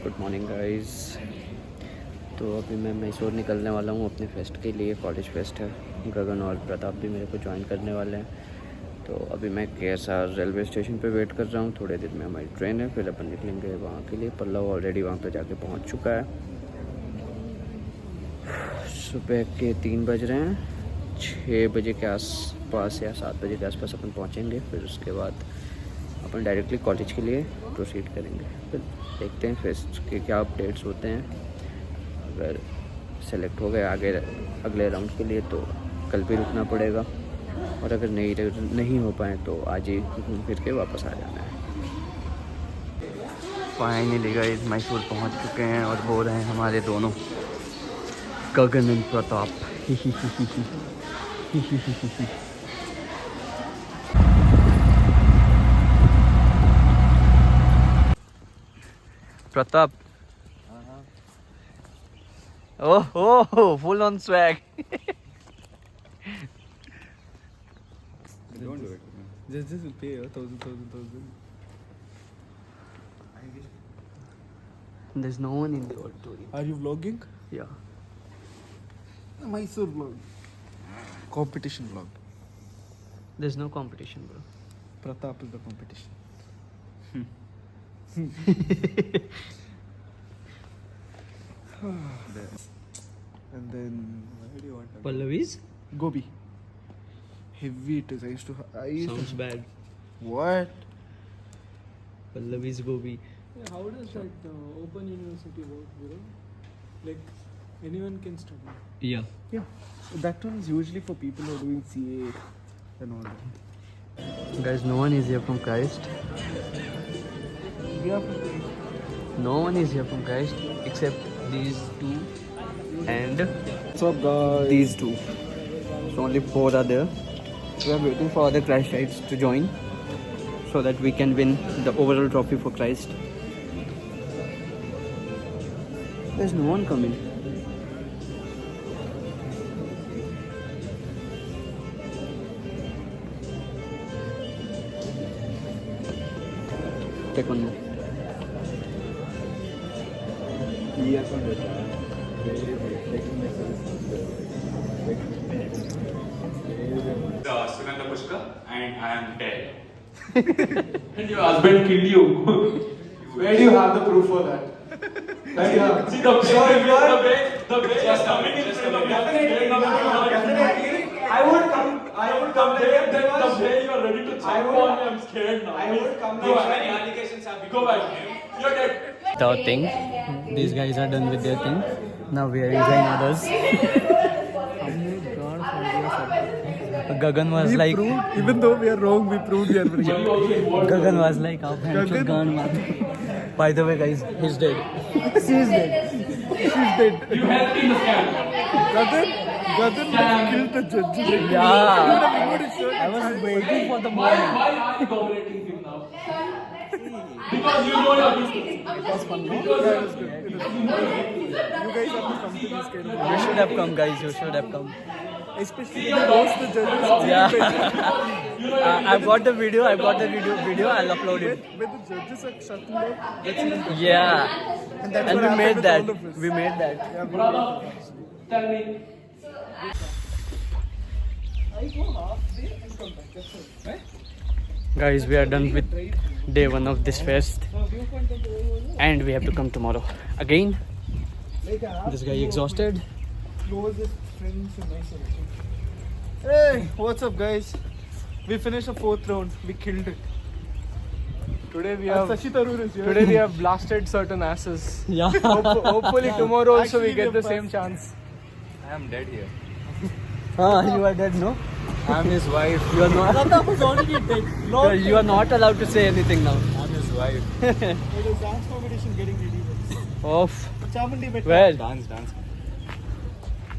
Good morning guys. तो अभी मैं मैसूर निकलने वाला हूँ अपने फेस्ट के लिए। कॉलेज फेस्ट है। गगन और प्रताप भी मेरे को ज्वाइन करने वाले हैं। तो अभी मैं KSR रेलवे स्टेशन पे वेट कर रहा हूँ। थोड़े दिन में हमारी ट्रेन है, फिर अपन निकलेंगे वहाँ के लिए। पल्लव ऑलरेडी वहाँ पे जाके पहुँच चुका है। सुबह के 3 बज रहे हैं। 6 बजे के आसपास या 7 बजे के आसपास अपन पहुँचेंगे। फिर उसके बाद अपन डायरेक्टली कॉलेज के लिए प्रोसीड करेंगे। फिर देखते हैं फेस्ट के क्या अपडेट्स होते हैं। अगर सेलेक्ट हो गए आगे अगले राउंड के लिए तो कल भी रुकना पड़ेगा, और अगर नहीं हो पाए तो आज ही घूम फिर के वापस आ जाना है। फाइनली गाइस मैसूर पहुंच चुके हैं और वो रहे हैं हमारे दोनों Gagan and Pratap. Pratap, oh, full on swag. Don't do it. Just pay 1,000. There's no one in the auditorium. Are you vlogging? Yeah. Mysore vlog. Competition vlog. There's no competition, bro. Pratap is the competition. And then where do you want to go? Pallavi's? Gobi. Heavy it is. I used Sounds to. bad. What? Pallavi's Gobi. How does that open university work, bro? Like anyone can study. Yeah. Yeah. That one is usually for people who are doing CA and all that. Guys, no one is here from Christ. We are from No one is here from Christ except these two and What's up, guys? these two. So only 4 are there. We are waiting for other Christites to join so that we can win the overall trophy for Christ. There's no one coming. Take one more. Sugandha Pushka and I am dead. And your husband killed you. Where do you have the proof for that? Where do you have? See the way just coming in front of definitely. I would come there. The way you are ready to check on me, I'm scared now. I would come there. Many allegations have been. Go back. You're dead. The thing. These guys are done with their thing. Now we are enjoying others. Gagan was like, Even though we are wrong, we proved we are very good. Gagan was like, "Aap handsome gaan mat." By the way, guys, he's dead. She's dead. She's dead. You helped in the scam. Gagan killed the judge. Yeah. I was waiting for the Why moment. are you dominating him now? Because you know your business. It was fun, no? Because You guys have to come to this kind of. You should have come, guys. You should have come. Especially when you roast the judges. Yeah. I've got the video. I'll upload it. When the judges are shutting up, that's even Yeah. And that's And what we happened made with that. all of us. We made that. Yeah, brother, tell me. Guys, we are done with day 1 of this fest. And we have to come tomorrow. Again, this guy exhausted. closest friends in Mysore. Hey, what's up, guys? We finished the 4th round. We killed it. Today we have Sashi Tharoor is here. today we have blasted certain asses. Yeah. Hopefully tomorrow also Actually, we get we the have same chance. I am dead here. You are dead, no? I am his wife. You are not. Pratap was already dead. You are not allowed to say anything now. I am his wife. It is dance competition getting ready. Off. Chamundi Betta. Where? Dance.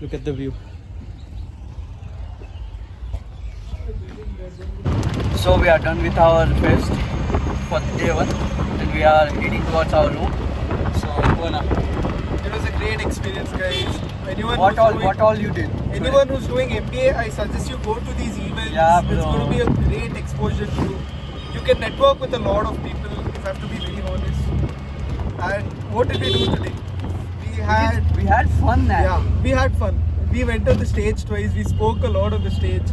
Look at the view. So we are done with our fest for day 1 and we are heading towards our room. So Gona, It was a great experience, guys. Anyone what all you did? Anyone who's doing MBA, I suggest you go to these events. Yeah, It's bro. going to be a great exposure to you. You can network with a lot of people, if I have to be very honest. And what did we do today? We had fun there. Yeah, we had fun. We went on the stage twice. We spoke a lot on the stage.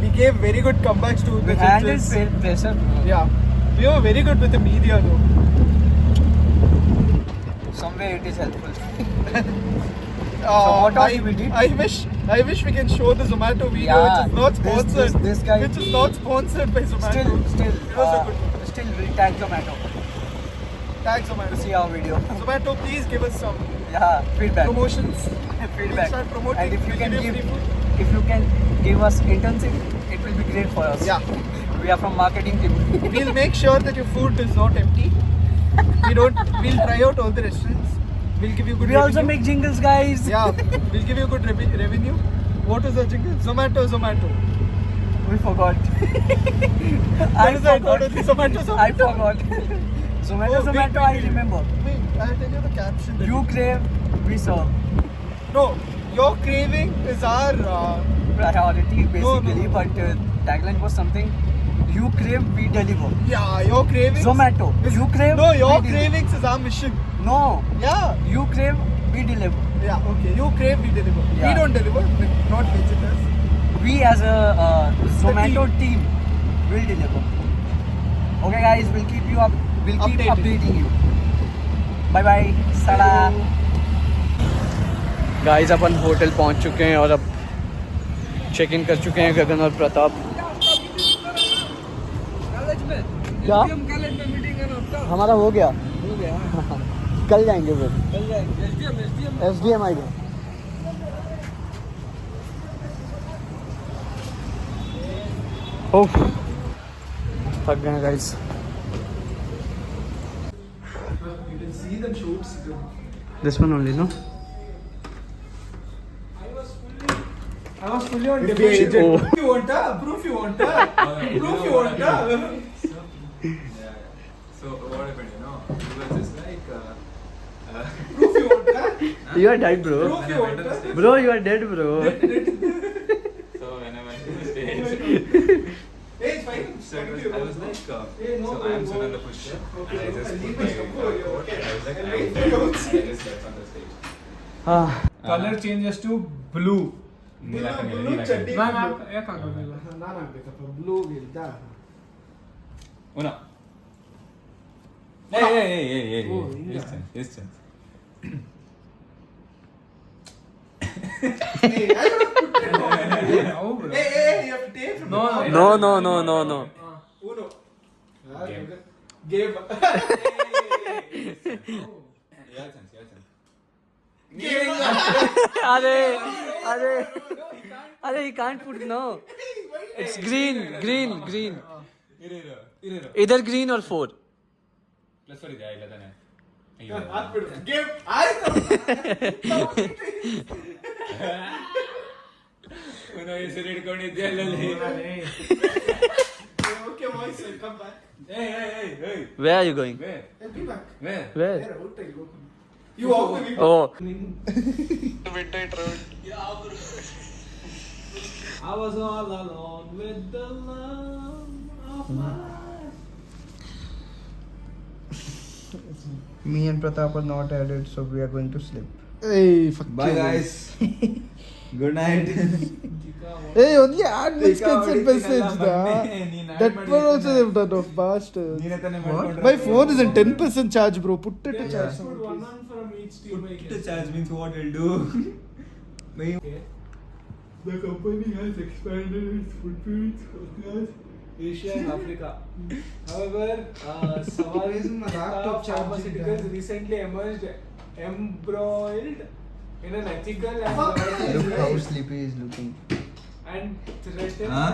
We gave very good comebacks to the We handled judges. pressure. Yeah, we were very good with the media though. Somewhere it is helpful. What else we did? I wish we can show the Zomato video, Yeah, which is not this- sponsored. this guy- which is not sponsored by Zomato. Still, it was a good one. still we'll tag Zomato Tag to Zomato. see our video. Zomato, please give us some Yeah, feedback. promotions. Feedback. We'll start promoting. And if you We'll can give give, free food. if you can give us internship, it will be great for us. Yeah. We are from marketing team. We'll make sure that your food is not empty. We'll try out all the restaurants. We'll give you good We revenue. also make jingles, guys. Yeah, we'll give you good revenue. What is the jingle? Zomato. We forgot. What is that? What is the Zomato? I forgot. Zomato, Oh, wait, Zomato, I remember. Wait, I'll tell you the caption. that- You crave, we serve. No, your craving is our. Priority basically, no. but tagline was something. You crave, we deliver. Yeah, your cravings. Zomato. You crave. No, your we deliver. cravings is our mission. No. Yeah. You crave, we deliver. Yeah, okay. You crave, we deliver. Yeah. We don't deliver, not visitors. We as a Zomato team. team will deliver. Okay, guys, we'll keep you up. We'll keep Updated. updating you. Bye bye. Sada. Guys upon hotel पहुंच चुके हैं और अब check in कर चुके हैं गगन और प्रताप। क्या हमारा हो गया कल जाएंगे फिर SDM आएगा। ओह थक गए guys. You can see the shoots. This one only, no? I was fully on Oh. Proof you want, Proof you want, Proof you want, So what happened, you know? We were just like, Proof you want, You are dead, bro. Proof you want. Bro, you are dead, bro. so when I went to the stage, Hey, it's fine. so I was like, so no, I am no, Sunanda Push, Okay, and I just I'll put leave my my cover, coat, and I was like, I'll I'm leave dead, my and coats. I just left on the stage. Ah. Color changes to blue. Nila ka nila, blue nila ka chaddi. nila. ಯಾಕೆ ಆಗೋದಿಲ್ಲ? ನಾನು ಹಾಕ್ಬೇಕಪ್ಪ blue ಇಲ್ದ Una. Hey. Oh, yeah. His chance. Hey, I don't put it on. ಹೌದು bro. Hey, you have to take from No, the No, no, no, no, no. Uno. Game. Game. Your chance. Are he can't put no. It's green. Either green or 4. Plus 4 ಇದೆ ಇಲ್ಲ ತಾನೆ ಹಾಕ್ಬಿಡು. Game. ಆಯ್ತು. ಉನೋ ಹೆಸರು ಹಿಡ್ಕೊಂಡಿದ್ದೆ ಅಲ್ಲಲ್ಲಿ Okay, boys, I'll come back. Hey. Where are you going? Where? I'll be back. Where? Where? Where? Out, I'll go. You off the video. Oh. I was all alone with the love of my Me and Pratap are not added, so we are going to sleep. Hey, fuck Bye, you. guys. Good night. Hey, only add misconception message da. That one also they've done of bastard. What? My phone is in 10% charge, bro. Put it to charge. Put one from each team. I The guess. charge means what will do. The company has expanded its footprint across Asia and Africa. However, Savari Where's my laptop charging Pharmaceuticals guy? recently emerged embroiled in an ethical Look how and sleepy he is looking. threatened Huh?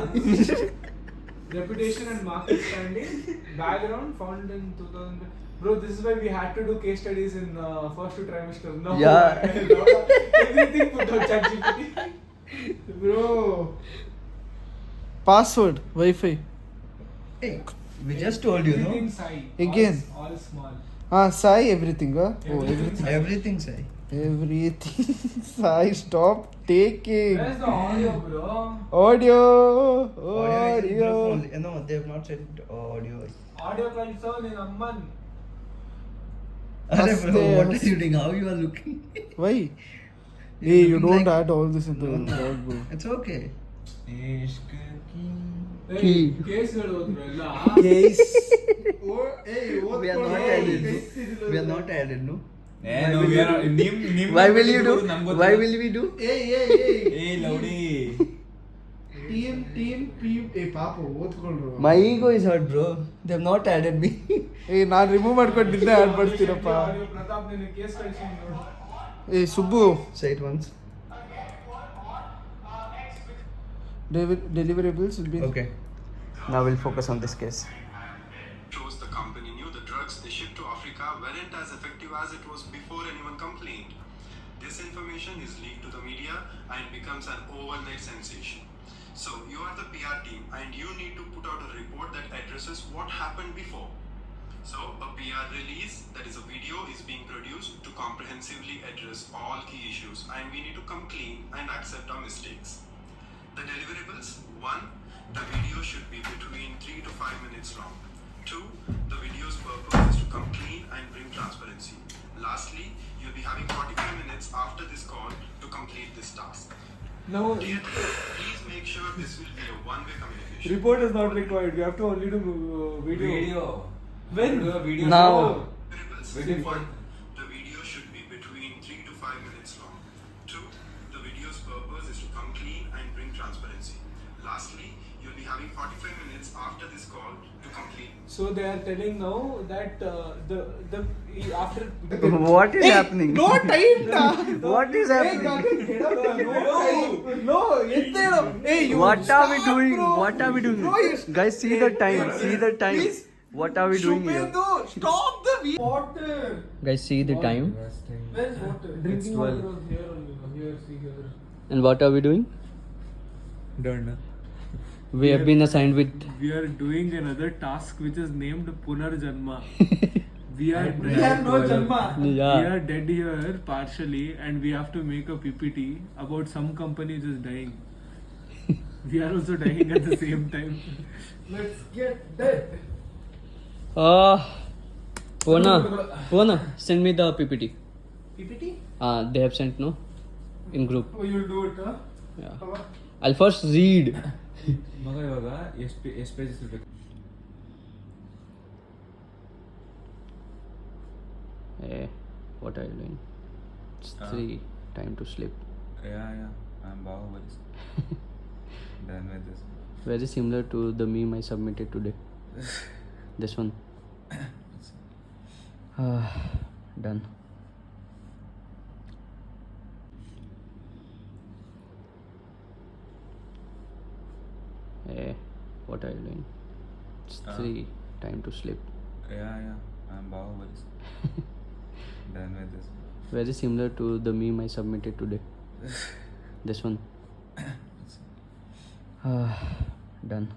reputation and market standing. Background found in 2000. Bro, this is why we had to do case studies in first two trimester. No, Yeah. everything put on ChatGPT. Bro. Password Wi-Fi. Hey, we just told you, no? Everything Sai. Again. All small. Sai everything, huh? Oh, Everything. everything. Everything say. Everything. Sai, stop taking. Where's the audio, bro? Audio. Audio is in group Audio. only. No, they have not said audio. Audio console in Amman. Arey bro, what are you doing? How you are looking? Why? You're Hey, you looking don't like- add all this into No, the vlog, bro. It's okay. इश्क की Hey, ಕೇಸ್ಗಳು ಹೋದ್ರು ಎಲ್ಲ. Case. We are not added. No? We are not added, no? No, we are Why will you do? Why will we do? Hey. Hey, Laudi. Team, hey, ಪಾಪು ಓದ್ಕೊಂಡ್ರು. My ego is hurt, bro. They have not added me. ಏ ನಾನು remove ಮಾಡ್ಕೊಂಡು ನಿನ್ನೆ add ಮಾಡ್ತೀರಪ್ಪ. ನೀವು ಪ್ರತಾಪ್ ನಿನ್ನ case ಕಳಿಸಿ ನೋಡು. ಏ Subbu, Say it once. deliverables will be. Okay. Now we'll focus on this case. Shows the company knew the drugs they shipped to Africa weren't as effective as it was before anyone complained. This information is leaked to the media and becomes an overnight sensation. So you are the PR team and you need to put out a report that addresses what happened before. So a PR release, that is a video, is being produced to comprehensively address all key issues and we need to come clean and accept our mistakes. The deliverables: 1. The video should be between 3 to 5 minutes long. 2. The video's purpose is to come clean and bring transparency. Lastly, you'll be having 45 minutes after this call to complete this task. No, Dear team, please make sure this will be a one-way communication. report is not required. We have to only do video. When? Do a video. Now. Deliverables: Waiting for 1. The video should be between 3 to 5 minutes long. 2. The video's purpose is to come clean and bring transparency. Lastly, you'll be having 45 minutes after this call to complete. So they are telling now that the after. What is happening? No time na. What is happening? No, ಎತ್ತೇಳು. Hey, you What are we stop, doing? bro. What are we doing? Bro, you Guys, see the time. See the time. Please. What are we doing here? Shubhendu, stop the water. Guys, see the time. Where is water? Drinking water was here only. Here, see here. And what are we doing? Done. We have been assigned with. We are doing another task which is named Punarjanma. We are We have no janma. We Yeah. are dead here partially and we have to make a PPT about some company which is dying. We are also dying at the same time. Let's get dead. Pona, send me the PPT. PPT? They have sent, no? In group. Oh, you'll do it, huh? Yeah. I'll first read. ಮಗ ಇವಾಗ ಎಷ್ಟು pages ಇರಬೇಕು? Hey, what are you doing? It's 3. Time to sleep. Yeah. I'm Bahubali. Done with this. Very similar to the meme I submitted today. This one. Done. Hey, what are you doing? It's 3. Time to sleep. Yeah. I'm Bahubali. Done with this. Very similar to the meme I submitted today. This one. Done.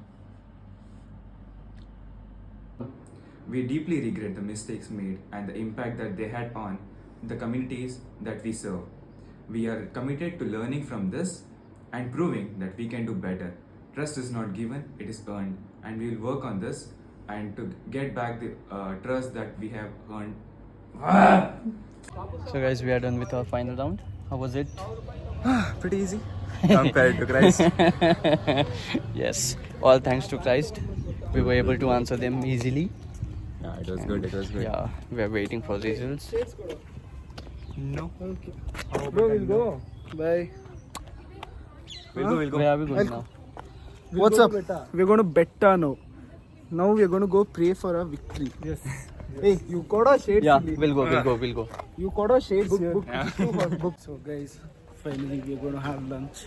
We deeply regret the mistakes made and the impact that they had on the communities that we serve. We are committed to learning from this and proving that we can do better. Trust is not given, it is earned, and we will work on this and to get back the trust that we have earned. So guys, we are done with our final round. How was it? Pretty easy. Compared to Christ. Yes, all thanks to Christ. We were able to answer them easily. Yeah, it was good. Yeah, we are waiting for results. No. Bro, we'll go. Bye. We'll go. Where are we going now? What's up? We're going to Betta now. Now we're going to go pray for our victory. Yes. Hey, you got our shades. Yeah, Philly. we'll go. You got our shades here. Book. So guys, finally we're going to have lunch.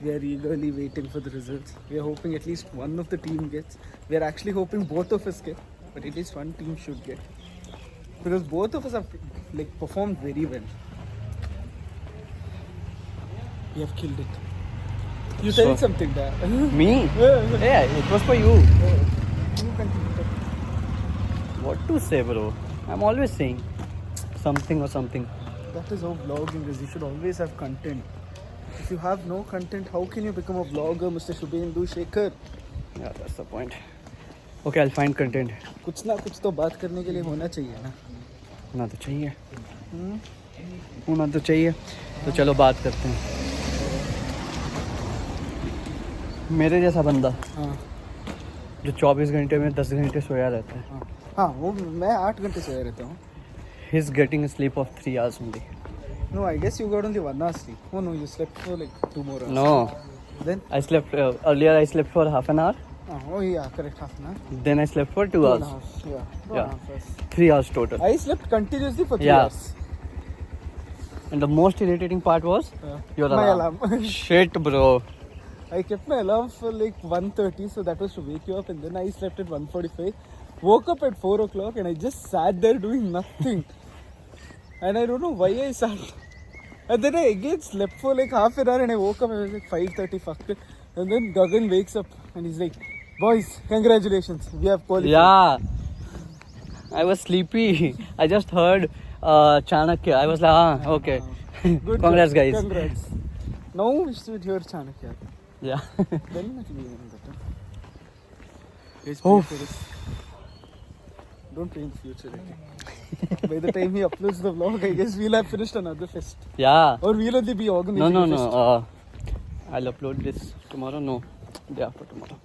We are eagerly waiting for the results. We are hoping at least one of the team gets. We are actually hoping both of us get, but at least one team should get. Because both of us have performed very well. We have killed it. You said something there. Me? Yeah, it was for you. You continue. What to say, bro? I'm always saying something or something. That is how vlogging is. You should always have content. If you have no content, how can you become a vlogger, Mr. Shubhendu Shekhar? Yeah, that's the point. Okay, I'll find content. कुछ ना कुछ तो बात करने के लिए होना चाहिए ना. होना तो चाहिए, होना तो चाहिए। तो चलो बात करते हैं। मेरे जैसा बंदा हाँ जो 24 घंटे में 10 घंटे सोया रहता है, हाँ, वो मैं 8 घंटे सोया रहता हूँ. he is getting a sleep of 3 hours only. No, I guess you got only 1 hour sleep. Oh no, you slept for like 2 more hours. No, Then? I slept earlier. I slept for half an hour. Oh yeah, correct, half an hour. Then I slept for 2 2 hours. and a half. Yeah, 2 Yeah. and a half hours. 3 hours total. I slept continuously for 3 Yeah. hours. And the most irritating part was your My alarm. alarm. Shit, bro. I kept my alarm for like 1:30, so that was to wake you up, and then I slept at 1:45. Woke up at 4 o'clock, and I just sat there doing nothing. And I don't know why I sat. And then I again slept for like half an hour, and I woke up. I was like 5:30, fuck it. And then Gagan wakes up, and he's like, "Boys, congratulations, we have qualified." Yeah. I was sleepy. I just heard Chanakya. I was like, ah, okay. Good Congrats, job. guys. Congrats. Now we should hear Chanakya. Yeah. Then it will be even better. Guys, Oh. pray for this. Don't pray in the future. Okay? By the time he uploads the vlog, I guess we'll have finished another fest. Yeah. Or we'll only be organizing No. a fest. I'll upload this tomorrow. No, day after tomorrow.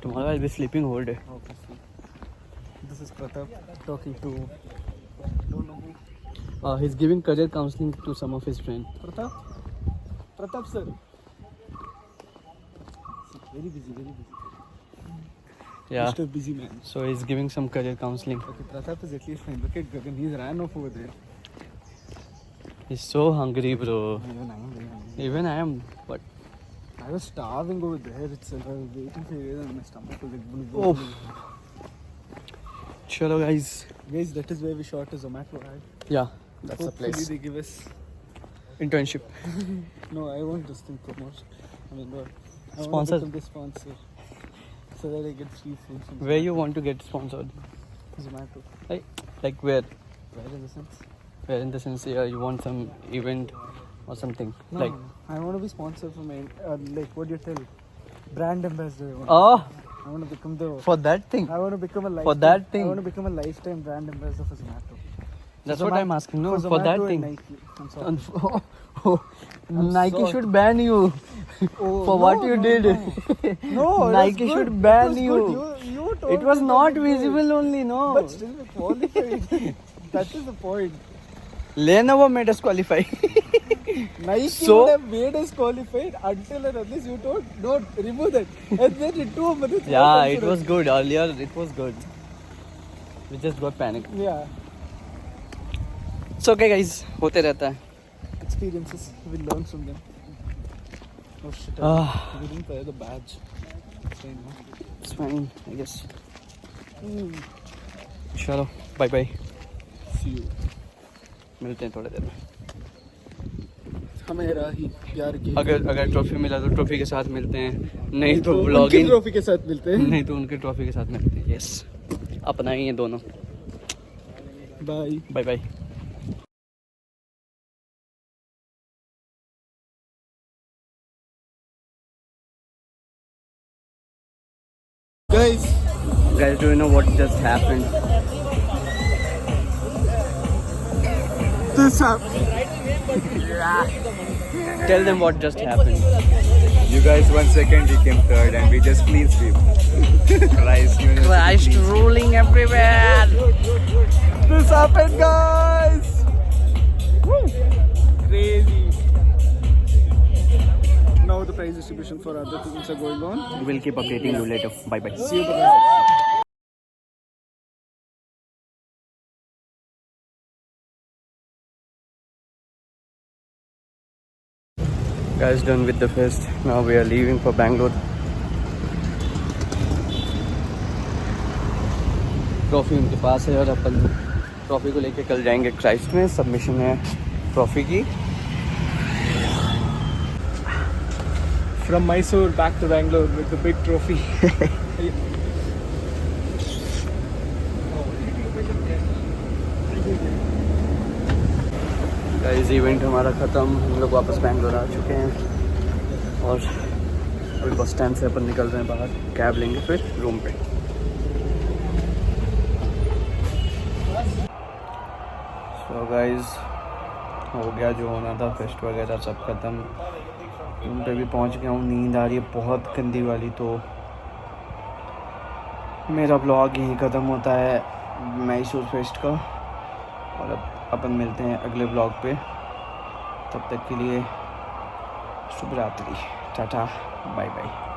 Tomorrow I'll be sleeping whole day. Okay, see. This is Pratap talking to... Don't know who. He's giving career counseling to some of his friends. Pratap? Pratap sir. Very busy, very busy. Yeah. Mr. Busy man. So he's giving some career counseling. Okay, Pratap is at least fine. Look at Gagan. He's ran off over there. He's so hungry, bro. Even I am very hungry. Even I am. But I was starving over there itself. I was waiting for you and my stomach was like... bulu, bulu, Oh. bulu. chalo, guys. Guys, that is where we shot a Zomato ad. Yeah, that's the Hopefully place. they give us... Internship. No, I want this thing promotion. I mean, what? I Sponsor. want to become the sponsor. So that I get free food from Where you want to get sponsored? Zomato. Like where? Where in the sense? Where in the sense, yeah, you want some event or something? No, like, I want to be sponsored for my... like, what do you tell? Brand ambassador. oh, I want to become the... for that thing. I want to become a lifetime... For that thing. I want to become a lifetime brand ambassador for Zomato. That's what I'm asking. No, for Zomato that and thing. Nike. I'm sorry. Nike sorry. should ban you Oh, for no, what you no, did. No, no Nike that's should good. ban It was you. good. You told It was me not that it was- visible only, no. But still, we qualified. That is the point. Lenovo made us qualify. Nike So- would have made us qualified until and unless you told, don't remove that. And then in 2 minutes, Yeah, it was good. Earlier, it was good. We just got panicked. Yeah, It's okay, guys. होते रहता है. experiences. We'll learn from them. Oh shit, Ah. we didn't wear the badge. Fine, no? It's fine, I guess. चलो, bye bye. See you. मिलते हैं थोड़ी देर में. हमेरा ही प्यार की अगर ट्रॉफी मिला तो ट्रॉफी के साथ मिलते हैं. नहीं तो उनकी ब्लॉगिंग. ट्रॉफी के साथ मिलते हैं. नहीं तो उनके ट्रॉफी के साथ मिलते हैं. यस. अपना ही है दोनों. Bye. Bye bye. Guys, Guys, do you know what just happened? this happened. Tell them what just happened. You guys 1 second, we came third and we just clean sweep. Christ, Christ ruling everywhere. This happened, guys. Crazy. Now the prize distribution for other teams are going on. We'll keep updating you later. Bye bye. See you guys. Guys, done with the fest. Now we are leaving for Bangalore. Trophy उनके पास है और अपन trophy को लेके कल जाएंगे Christ में. Submission है trophy की. From Mysore back to Bangalore with the big trophy. Guys, event हमारा ख़त्म. हम लोग वापस बैंगलोर आ चुके हैं और अभी बस स्टैंड से अपन निकल रहे हैं बाहर. कैब लेंगे फिर रूम पे. तो गाइस हो गया जो होना था, फेस्ट वगैरह सब ख़त्म। रूम पे भी पहुंच गया हूँ, नींद आ रही है बहुत गंदी वाली। तो मेरा ब्लॉग यहीं ख़त्म होता है मैसूर फेस्ट का, और अब अपन मिलते हैं अगले ब्लॉग पे। तब तक के लिए शुभ रात्रि, टाटा बाय बाय।